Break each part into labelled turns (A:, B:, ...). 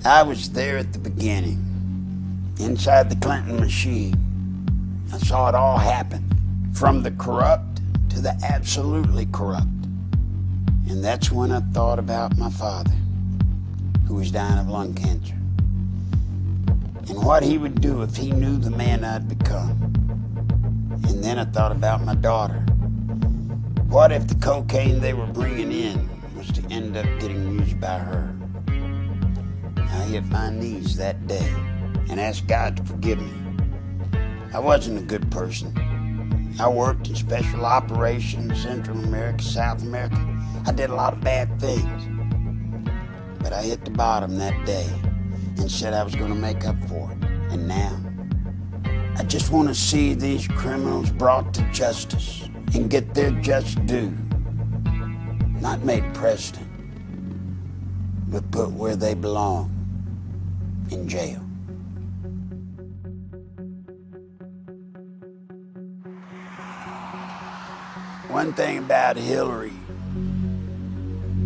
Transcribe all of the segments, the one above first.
A: I was there at the beginning, inside the Clinton machine. I saw it all happen, from the corrupt to the absolutely corrupt. And that's when I thought about my father, who was dying of lung cancer, and what he would do if he knew the man I'd become. And then I thought about my daughter. What if the cocaine they were bringing in was to end up getting used by her? I hit my knees that day and asked God to forgive me. I wasn't a good person. I worked in special operations, Central America, South America. I did a lot of bad things. But I hit the bottom that day and said I was going to make up for it. And now, I just want to see these criminals brought to justice and get their just due. Not made president, but put where they belong, in jail. One thing about Hillary,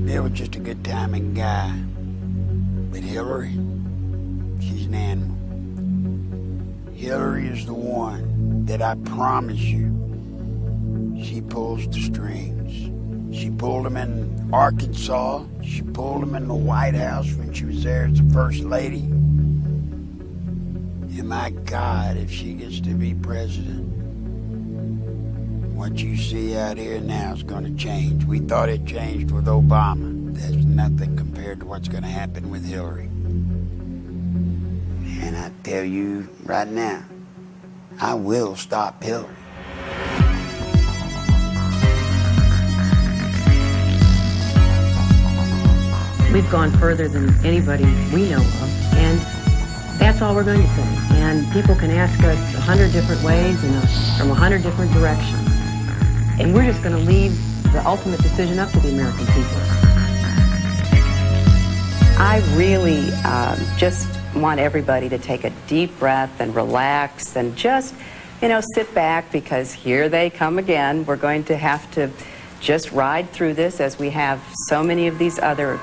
A: Bill was just a good-timing guy. But Hillary, she's an animal. Hillary is the one that I promise you, she pulls the strings. She pulled them in Arkansas. She pulled them in the White House when she was there as the First Lady. And my God, if she gets to be president, what you see out here now is going to change. We thought it changed with Obama. That's nothing compared to what's going to happen with Hillary. And I tell you right now, I will stop Hillary.
B: We've gone further than anybody we know of, and that's all we're going to say. And people can ask us 100 different ways and from 100 different directions. And we're just going to leave the ultimate decision up to the American people.
C: I really just want everybody to take a deep breath and relax and just, sit back, because here they come again. We're going to have to just ride through this, as we have so many of these other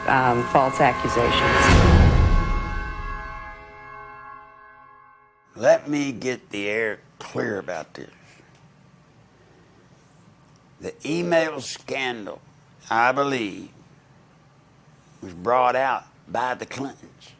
C: false accusations.
A: Let me get the air clear about this. The email scandal, I believe, was brought out by the Clintons.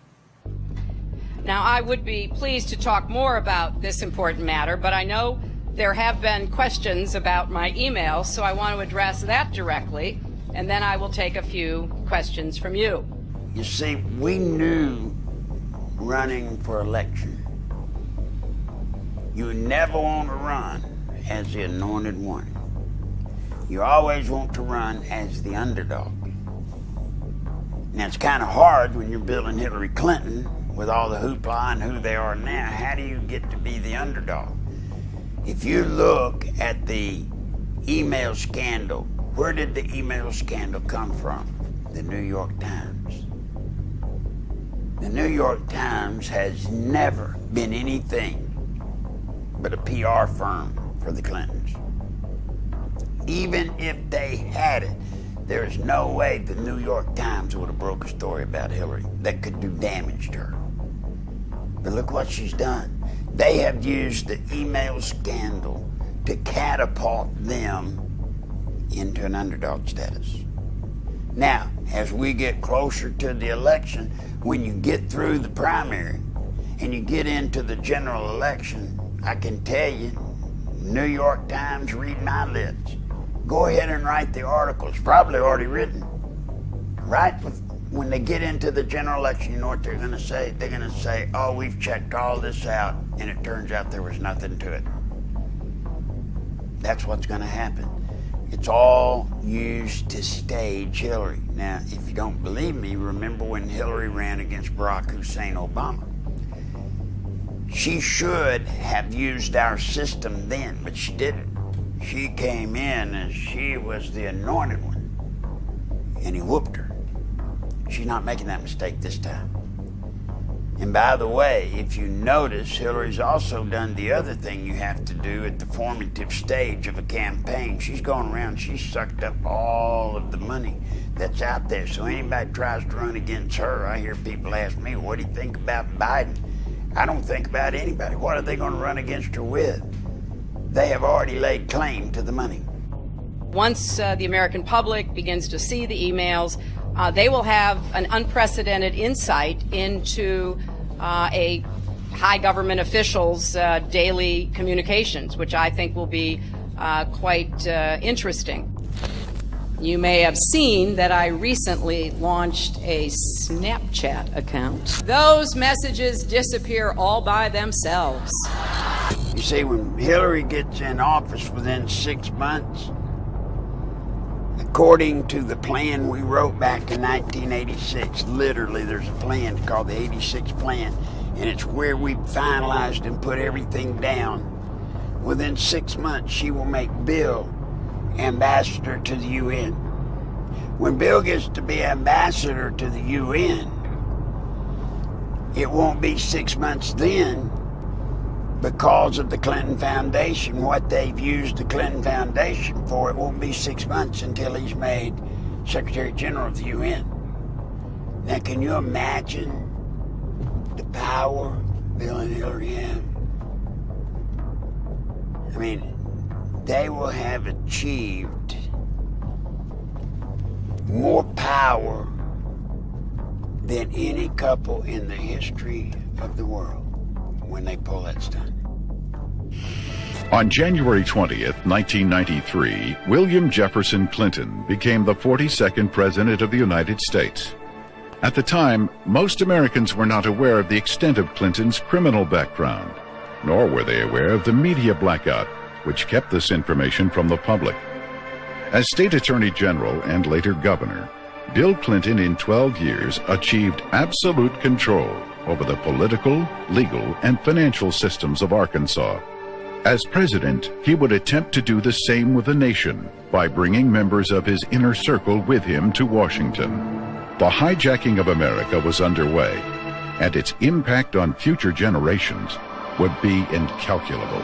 D: Now, I would be pleased to talk more about this important matter, but I know there have been questions about my email, so I want to address that directly, and then I will take a few questions from you.
A: You see, we knew running for election, you never want to run as the anointed one. You always want to run as the underdog. Now, it's kind of hard when you're building Hillary Clinton with all the hoopla and who they are now. How do you get to be the underdog? If you look at the email scandal, where did the email scandal come from? The New York Times. The New York Times has never been anything but a PR firm for the Clintons. Even if they had it, there's no way the New York Times would have broke a story about Hillary that could do damage to her. But look what she's done. They have used the email scandal to catapult them into an underdog status. Now, as we get closer to the election, when you get through the primary and you get into the general election, I can tell you, New York Times, read my lips. Go ahead and write the article. It's probably already written. Right when they get into the general election, you know what they're going to say? They're going to say, oh, we've checked all this out, and it turns out there was nothing to it. That's what's going to happen. It's all used to stage Hillary. Now, if you don't believe me, remember when Hillary ran against Barack Hussein Obama. She should have used our system then, but she didn't. She came in as she was the anointed one, and he whooped her. She's not making that mistake this time. And by the way, if you notice, Hillary's also done the other thing you have to do at the formative stage of a campaign. She's gone around, she's sucked up all of the money that's out there. So anybody tries to run against her, I hear people ask me, what do you think about Biden? I don't think about anybody. What are they going to run against her with? They have already laid claim to the money.
D: Once the American public begins to see the emails, they will have an unprecedented insight into a high government official's daily communications, which I think will be quite interesting. You may have seen that I recently launched a Snapchat account. Those messages disappear all by themselves.
A: You see, when Hillary gets in office within 6 months, according to the plan we wrote back in 1986, literally there's a plan called the 86 plan, and it's where we finalized and put everything down. Within 6 months, she will make Bill ambassador to the UN. When Bill gets to be ambassador to the UN, it won't be 6 months then because of the Clinton Foundation, what they've used the Clinton Foundation for. It won't be 6 months until he's made Secretary General of the UN. Now, can you imagine the power Bill and Hillary have? I mean, they will have achieved more power than any couple in the history of the world when they pull that stunt.
E: On January 20th, 1993, William Jefferson Clinton became the 42nd President of the United States. At the time, most Americans were not aware of the extent of Clinton's criminal background, nor were they aware of the media blackout, which kept this information from the public. As State Attorney General and later Governor, Bill Clinton in 12 years achieved absolute control over the political, legal, and financial systems of Arkansas. As president, he would attempt to do the same with the nation by bringing members of his inner circle with him to Washington. The hijacking of America was underway, and its impact on future generations would be incalculable.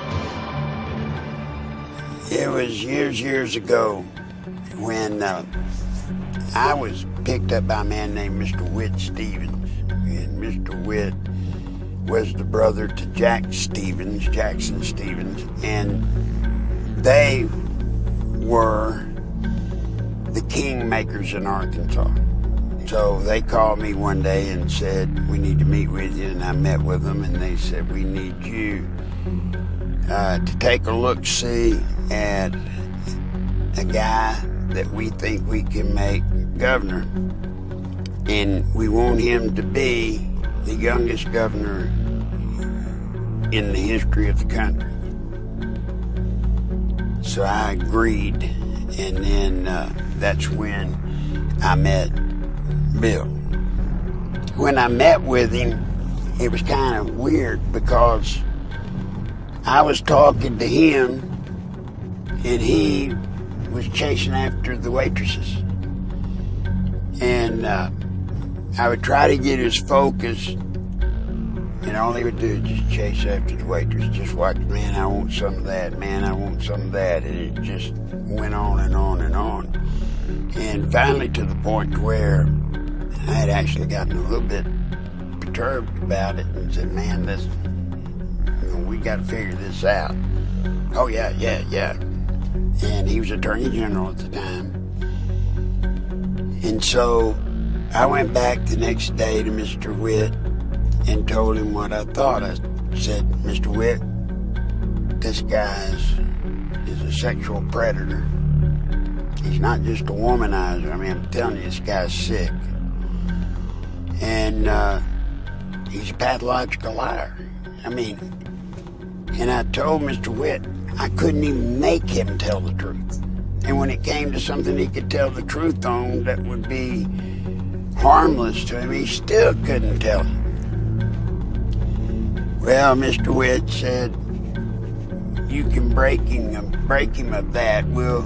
A: It was years ago when I was picked up by a man named Mr. Whit Stevens. And Mr. Whit was the brother to Jackson Stevens, and they were the kingmakers in Arkansas. So they called me one day and said, we need to meet with you, and I met with them, and they said, we need you to take a look-see at a guy that we think we can make governor, and we want him to be the youngest governor in the history of the country. So I agreed, and then that's when I met Bill. When I met with him, it was kind of weird because I was talking to him and he was chasing after the waitresses. And I would try to get his focus, and all he would do is just chase after the waitress. Just watch, man, I want some of that, man, I want some of that. And it just went on and on and on. And finally to the point where I had actually gotten a little bit perturbed about it and said, man, this, we got to figure this out. Oh, yeah. And he was Attorney General at the time. And so I went back the next day to Mr. Whit and told him what I thought. I said, Mr. Whit, this guy is a sexual predator. He's not just a womanizer. I mean, I'm telling you, this guy's sick. And he's a pathological liar. I mean, and I told Mr. Whit I couldn't even make him tell the truth. And when it came to something he could tell the truth on that would be harmless to him, he still couldn't tell it. Well, Mr. Whit said, you can break him of that. We'll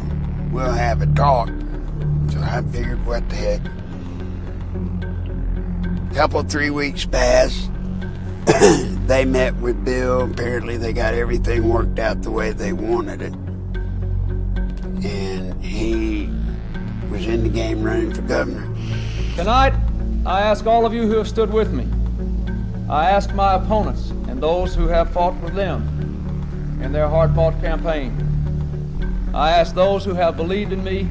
A: have a talk. So I figured, what the heck. Couple, 3 weeks passed. They met with Bill. Apparently they got everything worked out the way they wanted it. And he was was in the game running for governor.
F: Tonight, I ask all of you who have stood with me. I ask my opponents and those who have fought with them in their hard-fought campaign. I ask those who have believed in me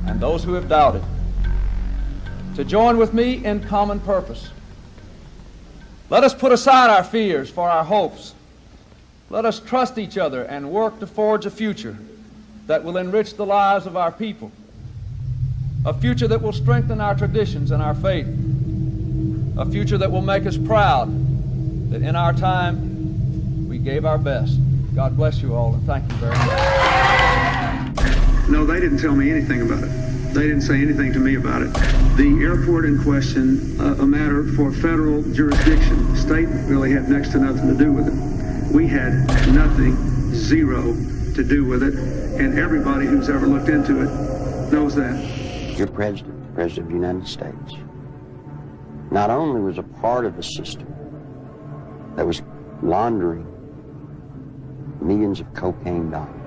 F: and those who have doubted to join with me in common purpose. Let us put aside our fears for our hopes. Let us trust each other and work to forge a future that will enrich the lives of our people, a future that will strengthen our traditions and our faith, a future that will make us proud that in our time we gave our best. God bless you all, and thank you very much.
G: No, they didn't tell me anything about it. They didn't say anything to me about it. The airport in question, a matter for federal jurisdiction. State really had next to nothing to do with it. We had nothing, zero, to do with it, and everybody who's ever looked into it knows that.
A: Your president of the United States, not only was a part of the system that was laundering millions of cocaine dollars,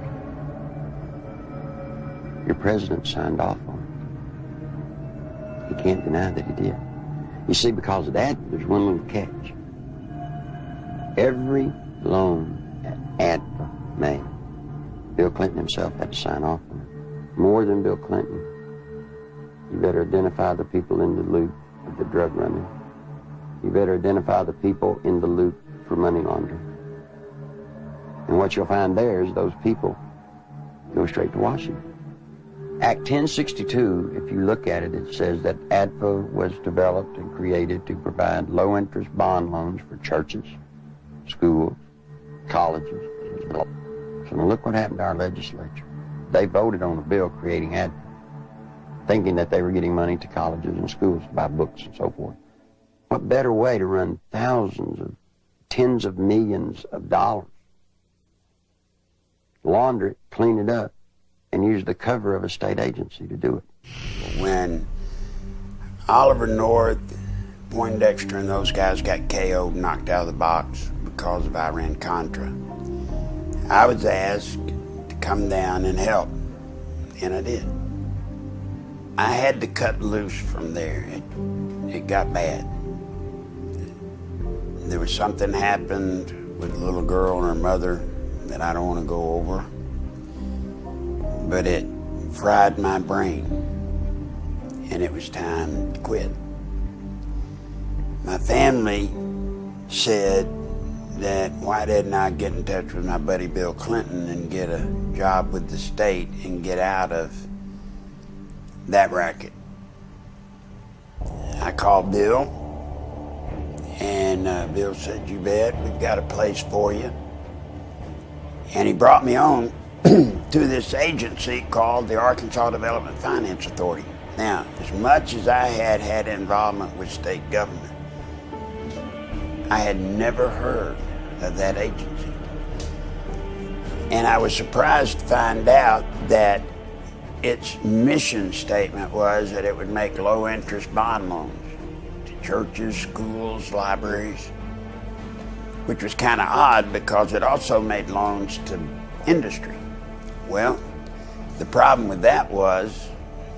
A: your president signed off on it. He can't deny that he did. You see, because of that, there's one little catch. Every loan that ADFA made, Bill Clinton himself had to sign off on it. More than Bill Clinton, you better identify the people in the loop of the drug running. You better identify the people in the loop for money laundering. And what you'll find there is those people go straight to Washington. Act 1062, if you look at it, it says that ADFA was developed and created to provide low-interest bond loans for churches, schools, colleges. So now look what happened to our legislature. They voted on a bill creating ADFA, thinking that they were getting money to colleges and schools to buy books and so forth. What better way to run thousands of, tens of millions of dollars, launder it, clean it up, and use the cover of a state agency to do it. When Oliver North, Poindexter, and those guys got KO'd, knocked out of the box because of Iran-Contra, I was asked to come down and help, and I did. I had to cut loose from there. It got bad. There was something happened with a little girl and her mother that I don't want to go over, but it fried my brain, and it was time to quit. My family said that why didn't I get in touch with my buddy Bill Clinton and get a job with the state and get out of that racket. I called Bill, and Bill said, "You bet, we've got a place for you." And he brought me on to this agency called the Arkansas Development Finance Authority. Now, as much as I had had involvement with state government, I had never heard of that agency. And I was surprised to find out that its mission statement was that it would make low-interest bond loans to churches, schools, libraries, which was kind of odd because it also made loans to industry. Well, the problem with that was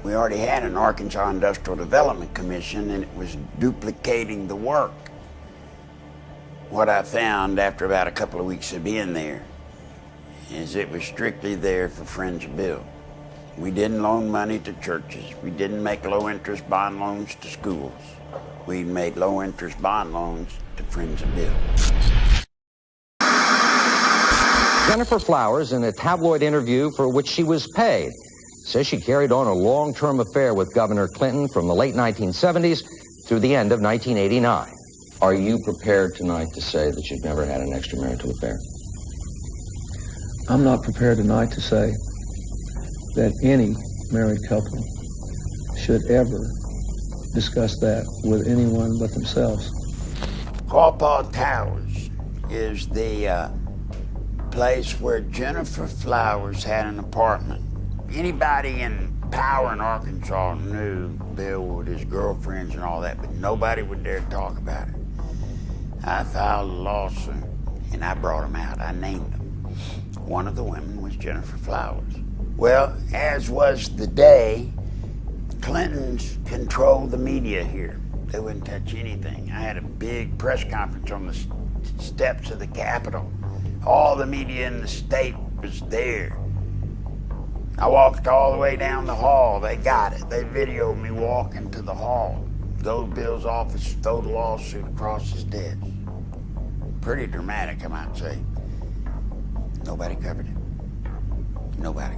A: we already had an Arkansas Industrial Development Commission, and it was duplicating the work. What I found after about a couple of weeks of being there is it was strictly there for friends of Bill. We didn't loan money to churches. We didn't make low-interest bond loans to schools. We made low-interest bond loans to friends of Bill.
H: Jennifer Flowers, in a tabloid interview for which she was paid, says she carried on a long-term affair with Governor Clinton from the late 1970s through the end of 1989. Are you prepared tonight to say that you've never had an extramarital affair?
F: I'm not prepared tonight to say that any married couple should ever discuss that with anyone but themselves.
A: Paw Towers is the place where Jennifer Flowers had an apartment. Anybody in power in Arkansas knew Bill with his girlfriends and all that, but nobody would dare talk about it. I filed a lawsuit, and I brought them out. I named them. One of the women was Jennifer Flowers. Well, as was the day Clintons control the media here. They wouldn't touch anything. I had a big press conference on the steps of the Capitol. All the media in the state was there. I walked all the way down the hall. They got it. They videoed me walking to the hall. Go to Bill's office, throw the lawsuit across his desk. Pretty dramatic, I might say. Nobody covered it. Nobody.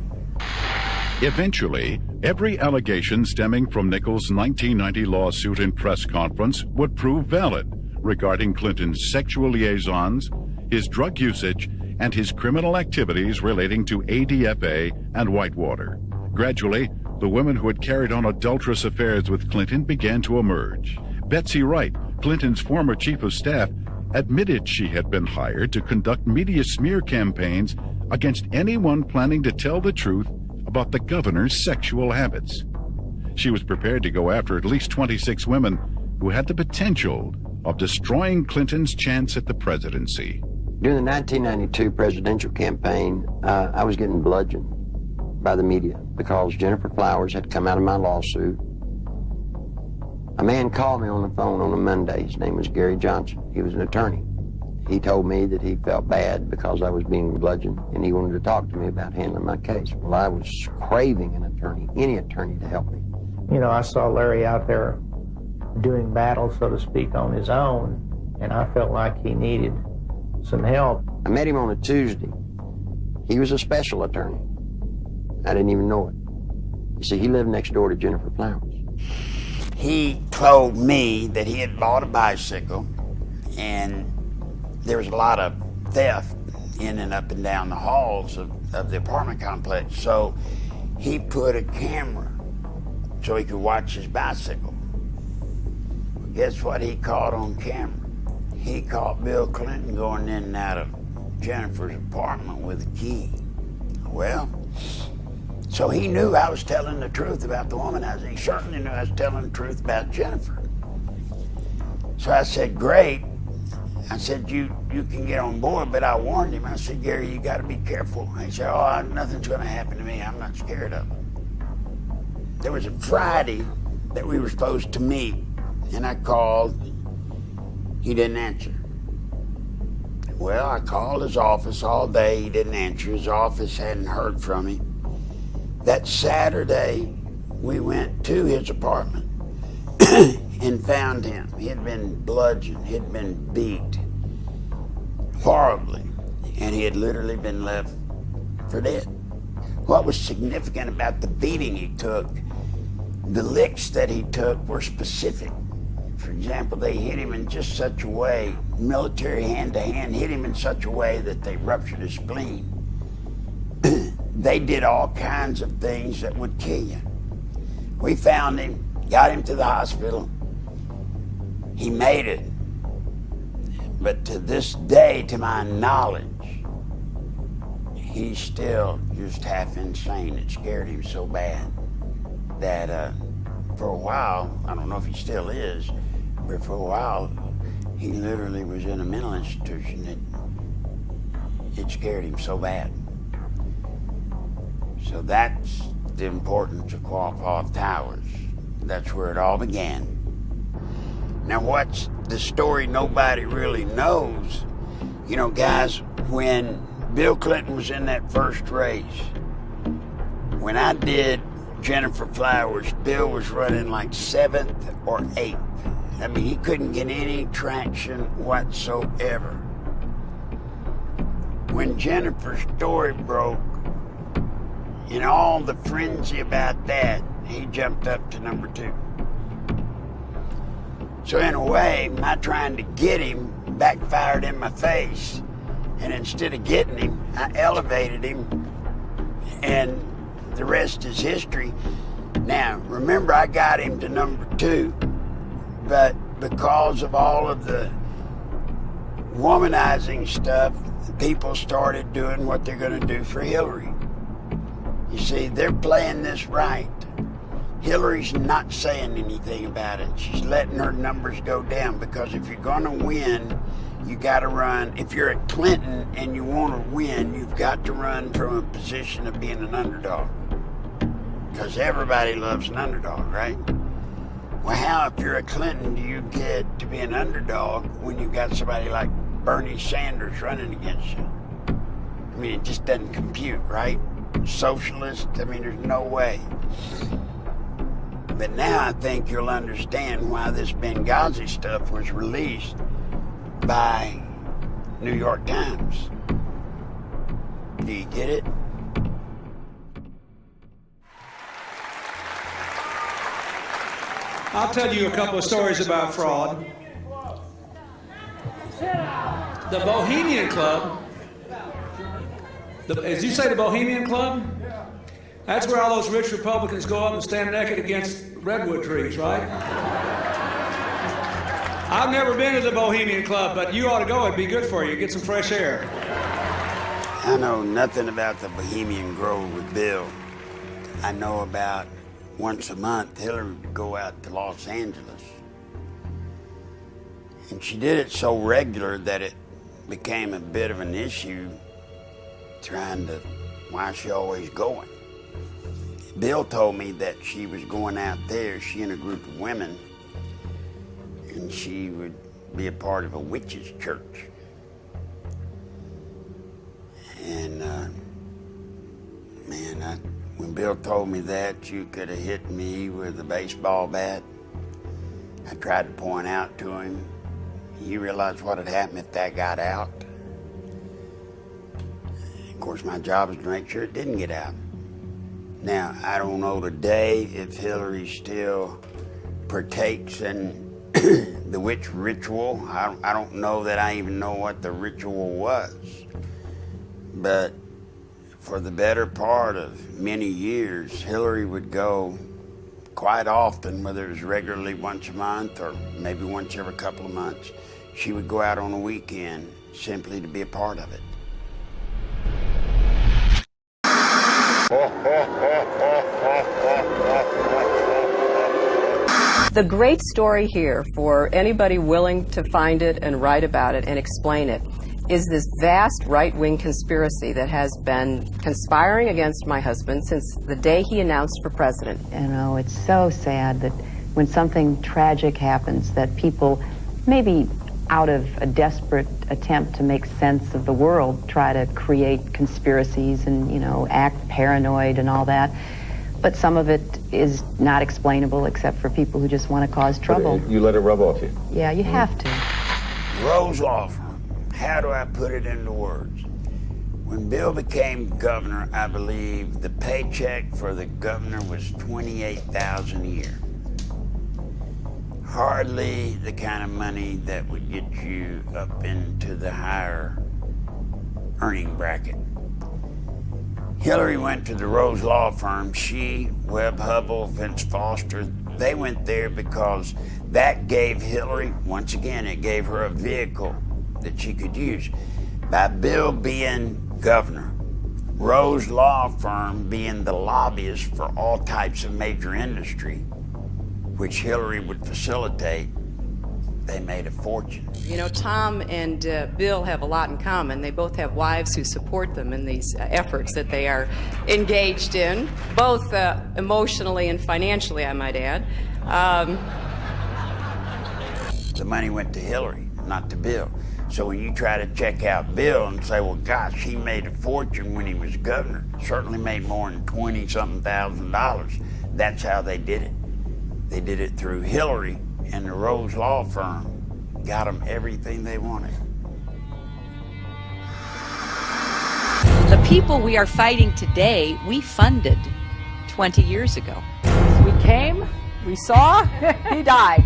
E: Eventually, every allegation stemming from Nichols' 1990 lawsuit and press conference would prove valid regarding Clinton's sexual liaisons, his drug usage, and his criminal activities relating to ADFA and Whitewater. Gradually, the women who had carried on adulterous affairs with Clinton began to emerge. Betsy Wright, Clinton's former chief of staff, admitted she had been hired to conduct media smear campaigns against anyone planning to tell the truth about the governor's sexual habits. She was prepared to go after at least 26 women who had the potential of destroying Clinton's chance at the presidency.
I: During the 1992 presidential campaign, I was getting bludgeoned by the media because Jennifer Flowers had come out of my lawsuit. A man called me on the phone on a Monday. His name was Gary Johnson. He was an attorney. He told me that he felt bad because I was being bludgeoned, and he wanted to talk to me about handling my case. Well, I was craving an attorney, any attorney, to help me.
J: You know, I saw Larry out there doing battle, so to speak, on his own, and I felt like he needed some help.
I: I met him on a Tuesday. He was a special attorney. I didn't even know it. You see, he lived next door to Jennifer Flowers.
A: He told me that he had bought a bicycle, and there was a lot of theft in and up and down the halls of the apartment complex. So he put a camera so he could watch his bicycle. Well, guess what he caught on camera? He caught Bill Clinton going in and out of Jennifer's apartment with a key. Well, so he knew I was telling the truth about the womanizing. He certainly knew I was telling the truth about Jennifer. So I said, great. I said, you can get on board, but I warned him. I said, Gary, you got to be careful. He said, oh, nothing's going to happen to me. I'm not scared of it. There was a Friday that we were supposed to meet, and I called. He didn't answer. Well, I called his office all day. He didn't answer. His office hadn't heard from him. That Saturday, we went to his apartment and found him. He had been bludgeoned. He had been beat horribly, and he had literally been left for dead. What was significant about the beating he took, the licks that he took were specific. For example, they hit him in just such a way, military hand-to-hand, hit him in such a way that they ruptured his spleen. They did all kinds of things that would kill you. We found him, got him to the hospital. He made it. But to this day, to my knowledge, he's still just half insane. It scared him so bad that for a while, I don't know if he still is, but for a while, he literally was in a mental institution. It scared him so bad. So that's the importance of Quapaw Towers. That's where it all began. Now, what's the story nobody really knows? You know, guys, when Bill Clinton was in that first race, when I did Jennifer Flowers, Bill was running like 7th or 8th. I mean, he couldn't get any traction whatsoever. When Jennifer's story broke, in all the frenzy about that, he jumped up to number 2. So in a way, my trying to get him backfired in my face. And instead of getting him, I elevated him, and the rest is history. Now, remember, I got him to number 2, but because of all of the womanizing stuff, people started doing what they're going to do for Hillary. You see, they're playing this right. Hillary's not saying anything about it. She's letting her numbers go down, because if you're going to win, you got to run. If you're at Clinton and you want to win, you've got to run from a position of being an underdog. because everybody loves an underdog, right? Well, how, if you're a Clinton, do you get to be an underdog when you've got somebody like Bernie Sanders running against you? I mean, it just doesn't compute, right? Socialist, I mean, there's no way. But now I think you'll understand why this Benghazi stuff was released by New York Times. Do you get it?
K: I'll tell you a couple of stories about fraud. The Bohemian Club, as you say, the Bohemian Club? That's where all those rich Republicans go up and stand naked against redwood trees, right? I've never been to the Bohemian Club, but you ought to go. It'd be good for you. Get some fresh air.
A: I know nothing about the Bohemian Grove with Bill. I know about once a month Hillary would go out to Los Angeles. And she did it so regular that it became a bit of an issue trying to, why is she always going? Bill told me that she was going out there, she and a group of women, and she would be a part of a witches' church. And man, when Bill told me that, you could have hit me with a baseball bat. I tried to point out to him, you realize what had happened if that got out? Of course, my job is to make sure it didn't get out. Now, I don't know today if Hillary still partakes in the witch ritual. I don't know that I even know what the ritual was. But for the better part of many years, Hillary would go quite often, whether it was regularly once a month or maybe once every couple of months. She would go out on a weekend simply to be a part of it.
C: The great story here, for anybody willing to find it and write about it and explain it, is this vast right-wing conspiracy that has been conspiring against my husband since the day he announced for president.
B: You know, it's so sad that when something tragic happens, that people, maybe out of a desperate attempt to make sense of the world, try to create conspiracies and, you know, act paranoid and all that. But some of it is not explainable except for people who just want to cause trouble.
L: You let it rub off you.
B: Yeah, you have to.
A: Rose Law Firm. How do I put it into words? When Bill became governor, I believe the paycheck for the governor was $28,000 a year. Hardly the kind of money that would get you up into the higher earning bracket. Hillary went to the Rose Law Firm. She, Webb Hubbell, Vince Foster, they went there because that gave Hillary, once again, it gave her a vehicle that she could use. By Bill being governor, Rose Law Firm being the lobbyist for all types of major industry, which Hillary would facilitate, they made a fortune.
D: You know, Tom and Bill have a lot in common. They both have wives who support them in these efforts that they are engaged in, both emotionally and financially, I might add.
A: The money went to Hillary, not to Bill. So when you try to check out Bill and say, well, gosh, he made a fortune when he was governor, certainly made more than $20-something thousand. That's how they did it. They did it through Hillary, and the Rose Law Firm got them everything they wanted.
M: The people we are fighting today, we funded 20 years ago.
N: We came, we saw, he died.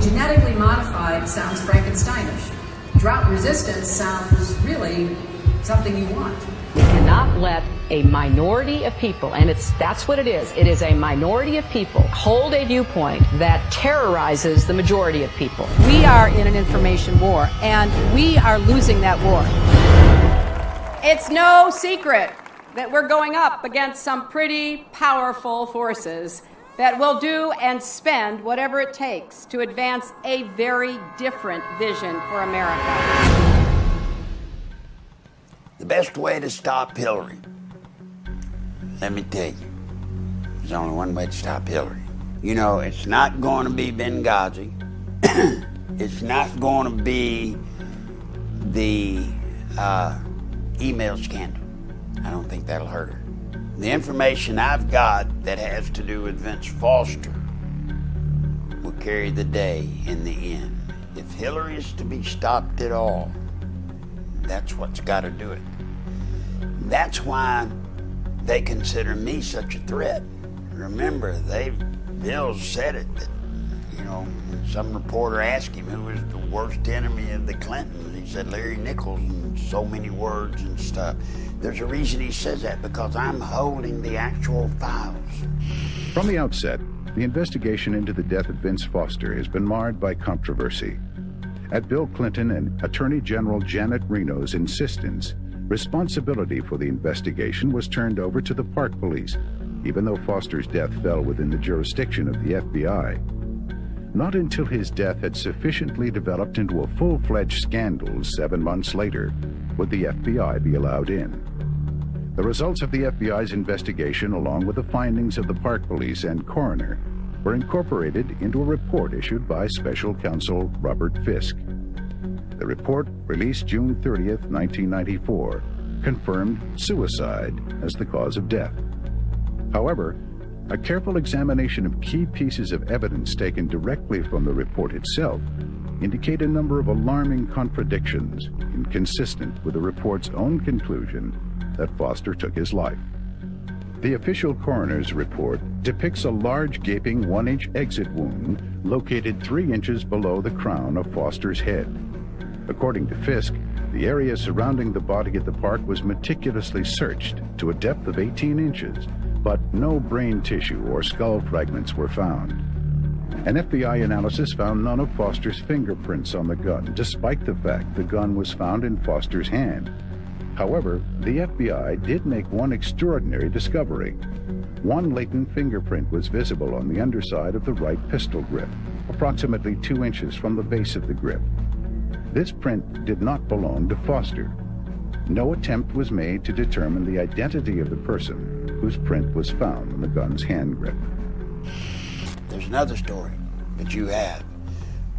O: Genetically modified sounds Frankensteinish. Drought resistance sounds really something you want.
B: We cannot let a minority of people, and that's what it is. It is a minority of people hold a viewpoint that terrorizes the majority of people.
N: We are in an information war, and we are losing that war.
D: It's no secret that we're going up against some pretty powerful forces that will do and spend whatever it takes to advance a very different vision for America.
A: The best way to stop Hillary let me tell you, there's only one way to stop Hillary. You know, it's not going to be Benghazi. It's not going to be the email scandal. I don't think that'll hurt her. The information I've got that has to do with Vince Foster will carry the day in the end. If Hillary is to be stopped at all, that's what's got to do it. That's why they consider me such a threat. Remember, Bill said it, that, you know, some reporter asked him who was the worst enemy of the Clintons. He said Larry Nichols, in so many words and stuff. There's a reason he says that, because I'm holding the actual files.
E: From the outset, the investigation into the death of Vince Foster has been marred by controversy. At Bill Clinton and Attorney General Janet Reno's insistence, responsibility for the investigation was turned over to the Park Police, even though Foster's death fell within the jurisdiction of the FBI. Not until his death had sufficiently developed into a full-fledged scandal 7 months later would the FBI be allowed in. The results of the FBI's investigation, along with the findings of the Park Police and coroner, were incorporated into a report issued by Special Counsel Robert Fisk. The report, released June 30th, 1994, confirmed suicide as the cause of death. However, a careful examination of key pieces of evidence taken directly from the report itself indicate a number of alarming contradictions inconsistent with the report's own conclusion that Foster took his life. The official coroner's report depicts a large gaping 1-inch exit wound located 3 inches below the crown of Foster's head. According to Fisk, the area surrounding the body at the park was meticulously searched to a depth of 18 inches, but no brain tissue or skull fragments were found. An FBI analysis found none of Foster's fingerprints on the gun, despite the fact the gun was found in Foster's hand. However, the FBI did make one extraordinary discovery. One latent fingerprint was visible on the underside of the right pistol grip, approximately 2 inches from the base of the grip. This print did not belong to Foster. No attempt was made to determine the identity of the person whose print was found on the gun's hand grip.
A: There's another story that you have,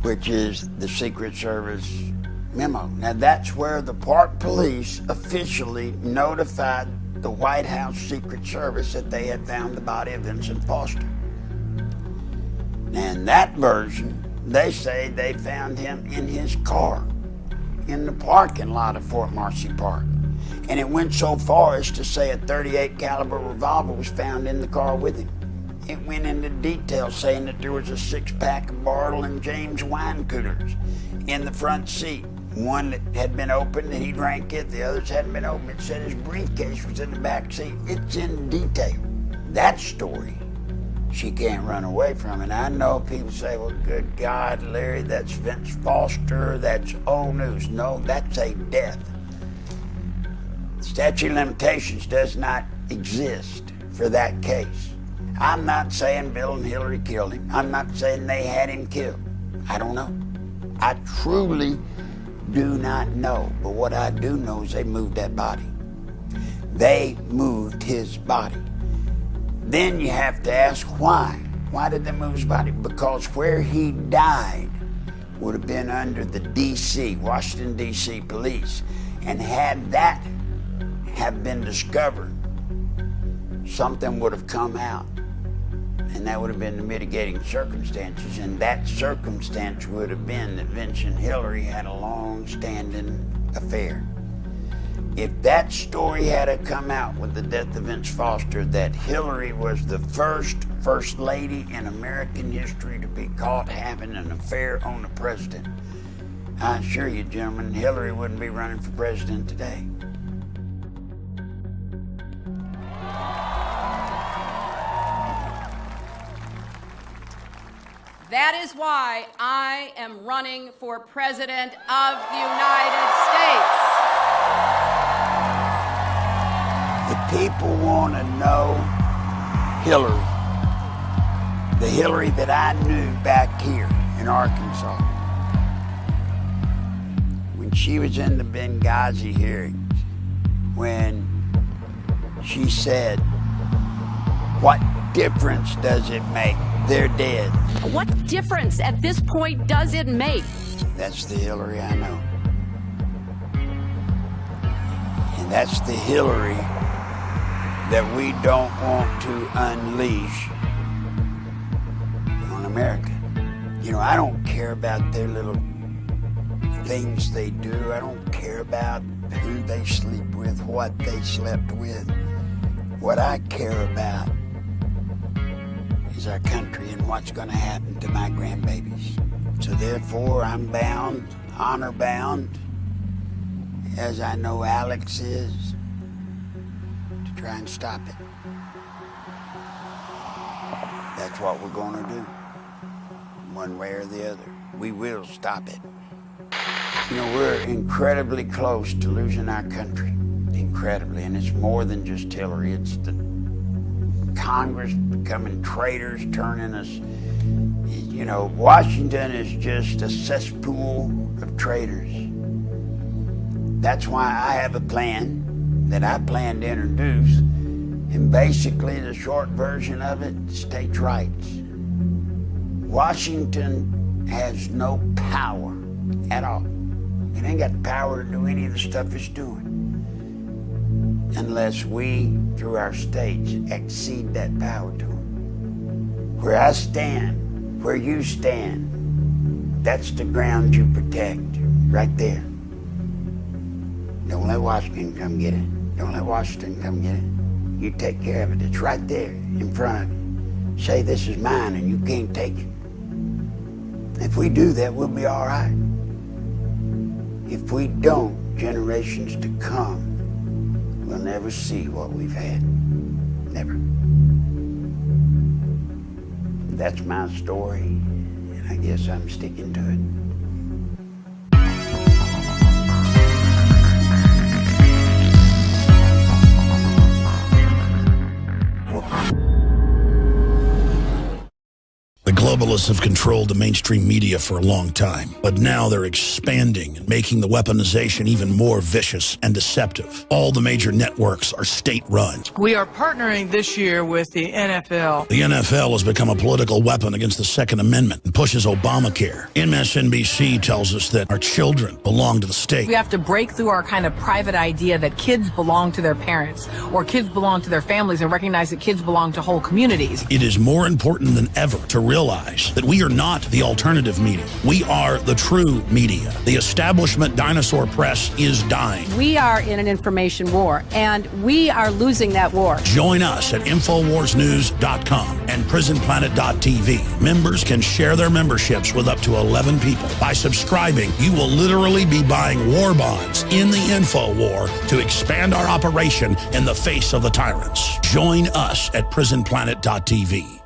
A: which is the Secret Service memo. Now, that's where the Park Police officially notified the White House Secret Service that they had found the body of Vincent Foster. And that version, they say they found him in his car in the parking lot of Fort Marcy Park. And it went so far as to say a .38 caliber revolver was found in the car with him. It went into detail saying that there was a 6-pack of Bartle and James wine coolers in the front seat. One that had been opened and he drank it, the others hadn't been opened. It said his briefcase was in the back seat. It's in detail. That story, she can't run away from it. I know people say, well, good God, Larry, that's Vince Foster, that's old news. No, that's a death. Statute of limitations does not exist for that case. I'm not saying Bill and Hillary killed him. I'm not saying they had him killed. I don't know. I truly do not know. But what I do know is they moved that body. They moved his body. Then you have to ask why. Why did they move his body? Because where he died would have been under the D.C., Washington, D.C. police. And had that have been discovered, something would have come out. And that would have been the mitigating circumstances. And that circumstance would have been that Vince and Hillary had a long-standing affair. If that story had come out with the death of Vince Foster, that Hillary was the first lady in American history to be caught having an affair on the president, I assure you, gentlemen, Hillary wouldn't be running for president today.
D: That is why I am running for President of the United States.
A: The people want to know Hillary, the Hillary that I knew back here in Arkansas. When she was in the Benghazi hearings, when she said What difference does it make? They're dead.
L: What difference at this point does it make?
A: That's the Hillary I know. And that's the Hillary that we don't want to unleash on America. You know, I don't care about their little things they do. I don't care about who they sleep with, what they slept with. What I care about is our country and what's going to happen to my grandbabies. So therefore, I'm bound, honor bound, as I know Alex is, to try and stop it. That's what we're going to do, one way or the other. We will stop it. You know, we're incredibly close to losing our country, incredibly, and it's more than just Hillary. It's the Congress becoming traitors, turning us, you know, Washington is just a cesspool of traitors. That's why I have a plan that I plan to introduce, and basically the short version of it, states' rights. Washington has no power at all. It ain't got the power to do any of the stuff it's doing unless we, through our states, exceed that power to them. Where I stand, where you stand, that's the ground you protect, right there. Don't let Washington come get it. Don't let Washington come get it. You take care of it. It's right there in front of you. Say this is mine and you can't take it. If we do that, we'll be all right. If we don't, generations to come will never see what we've had. Never. That's my story, and I guess I'm sticking to it.
P: The globalists have controlled the mainstream media for a long time, but now they're expanding and making the weaponization even more vicious and deceptive. All the major networks are state-run.
Q: We are partnering this year with the NFL.
P: The NFL has become a political weapon against the Second Amendment and pushes Obamacare. MSNBC tells us that our children belong to the state.
N: We have to break through our kind of private idea that kids belong to their parents or kids belong to their families and recognize that kids belong to whole communities.
P: It is more important than ever to realize that we are not the alternative media. We are the true media. The establishment dinosaur press is dying.
N: We are in an information war, and we are losing that war.
P: Join us at InfoWarsNews.com and PrisonPlanet.tv. Members can share their memberships with up to 11 people. By subscribing, you will literally be buying war bonds in the info war to expand our operation in the face of the tyrants. Join us at PrisonPlanet.tv.